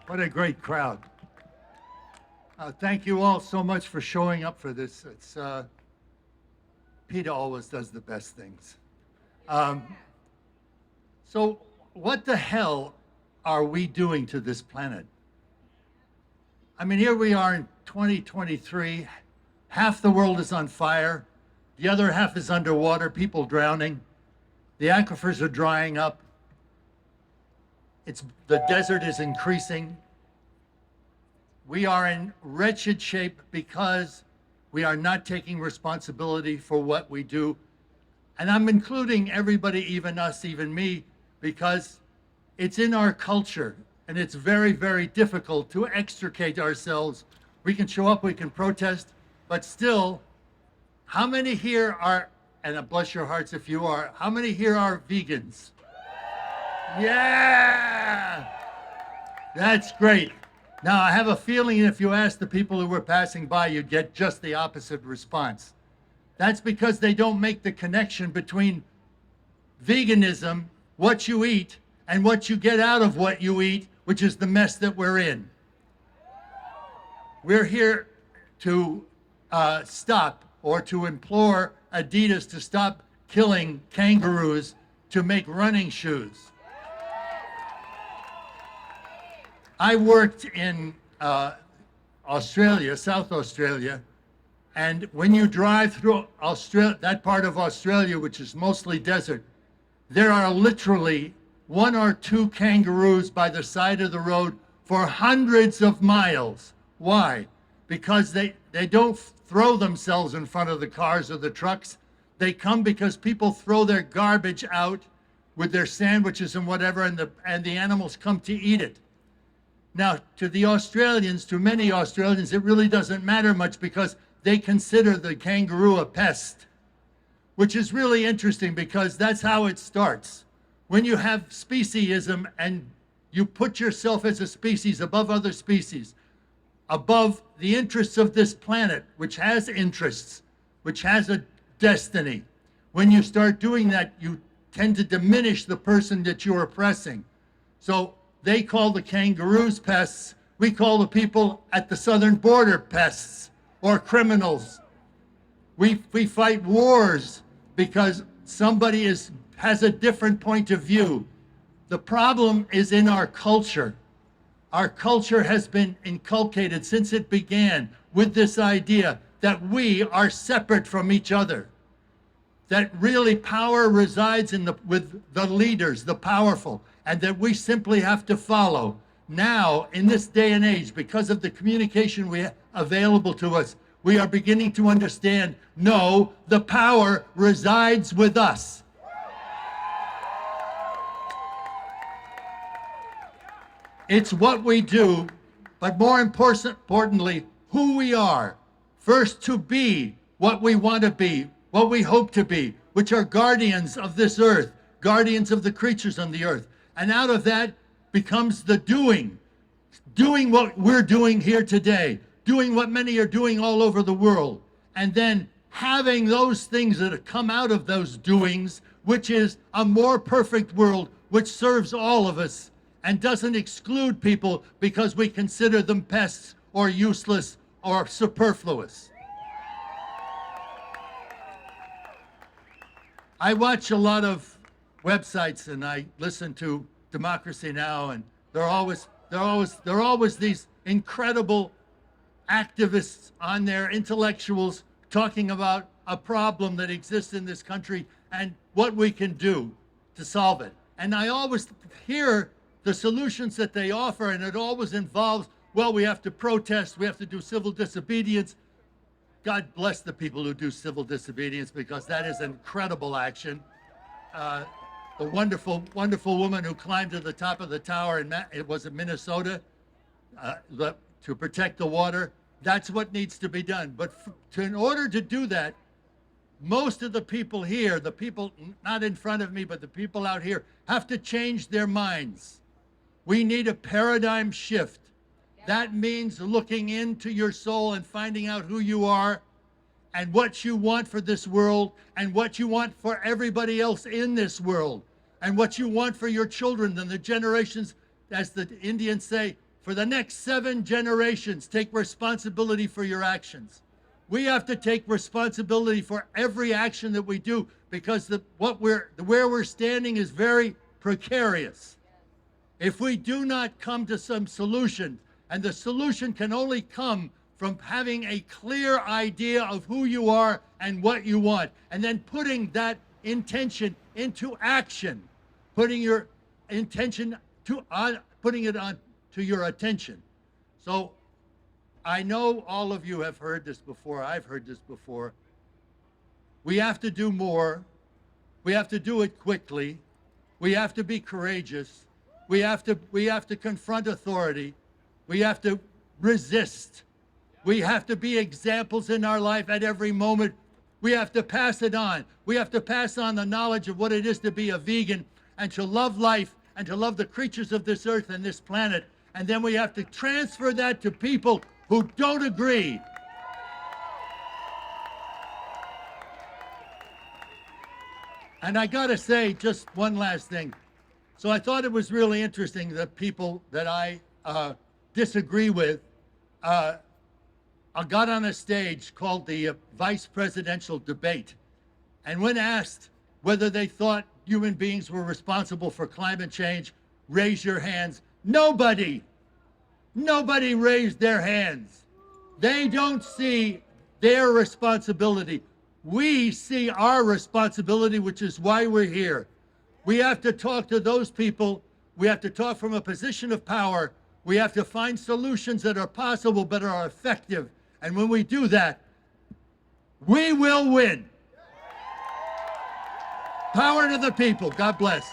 What a great crowd. Thank you all so much for showing up for this. Peter always does the best things. So what the hell are we doing to this planet? I mean, here we are in 2023. Half the world is on fire. The other half is underwater, people drowning. The aquifers are drying up. The desert is increasing. We are in wretched shape because we are not taking responsibility for what we do. And I'm including everybody, even us, even me, because it's in our culture and it's very, very difficult to extricate ourselves. We can show up, we can protest, but still, how many here are, and bless your hearts if you are, how many here are vegans? Yeah! That's great. Now, I have a feeling if you ask the people who were passing by, you'd get just the opposite response. That's because they don't make the connection between veganism, what you eat, and what you get out of what you eat, which is the mess that we're in. We're here to stop or to implore Adidas to stop killing kangaroos to make running shoes. I worked in Australia, South Australia, and when you drive through that part of Australia, which is mostly desert, there are literally 1 or 2 kangaroos by the side of the road for hundreds of miles. Why? Because they don't throw themselves in front of the cars or the trucks. They come because people throw their garbage out with their sandwiches and whatever, and the animals come to eat it. Now, to the Australians, to many Australians, it really doesn't matter much because they consider the kangaroo a pest, which is really interesting because that's how it starts. When you have speciesism and you put yourself as a species above other species, above the interests of this planet, which has interests, which has a destiny, when you start doing that, you tend to diminish the person that you're oppressing. So they call the kangaroos pests. We call the people at the southern border pests or criminals. We fight wars because somebody has a different point of view. The problem is in our culture. Our culture has been inculcated since it began with this idea that we are separate from each other, that really power resides with the leaders, the powerful, and that we simply have to follow. Now, in this day and age, because of the communication we have available to us, we are beginning to understand, no, the power resides with us. It's what we do, but more importantly, who we are. First, to be what we want to be, what we hope to be, which are guardians of this earth, guardians of the creatures on the earth. And out of that becomes the doing what we're doing here today, doing what many are doing all over the world, and then having those things that have come out of those doings, which is a more perfect world, which serves all of us and doesn't exclude people because we consider them pests or useless or superfluous. I watch a lot of websites and I listen to Democracy Now, and there are always these incredible activists on there, intellectuals talking about a problem that exists in this country and what we can do to solve it. And I always hear the solutions that they offer, and it always involves, well, we have to protest, we have to do civil disobedience. God bless the people who do civil disobedience, because that is incredible action. The wonderful, wonderful woman who climbed to the top of the tower in Minnesota to protect the water. That's what needs to be done. But in order to do that, most of the people here, the people not in front of me, but the people out here, have to change their minds. We need a paradigm shift. That means looking into your soul and finding out who you are and what you want for this world and what you want for everybody else in this world and what you want for your children and the generations, as the Indians say, for the next 7 generations, take responsibility for your actions. We have to take responsibility for every action that we do, because where we're standing is very precarious. If we do not come to some solution, and the solution can only come from having a clear idea of who you are and what you want, and then putting that intention into action, putting your intention putting it on to your attention. So I know all of you have heard this before. I've heard this before. We have to do more. We have to do it quickly. We have to be courageous. We have to confront authority. We have to resist. We have to be examples in our life at every moment. We have to pass it on. We have to pass on the knowledge of what it is to be a vegan and to love life and to love the creatures of this earth and this planet. And then we have to transfer that to people who don't agree. And I gotta say just one last thing. So I thought it was really interesting that people that I disagree with got on a stage called the Vice Presidential Debate. And when asked whether they thought human beings were responsible for climate change, raise your hands. Nobody raised their hands. They don't see their responsibility. We see our responsibility, which is why we're here. We have to talk to those people. We have to talk from a position of power. We have to find solutions that are possible but are effective. And when we do that, we will win. Power to the people. God bless.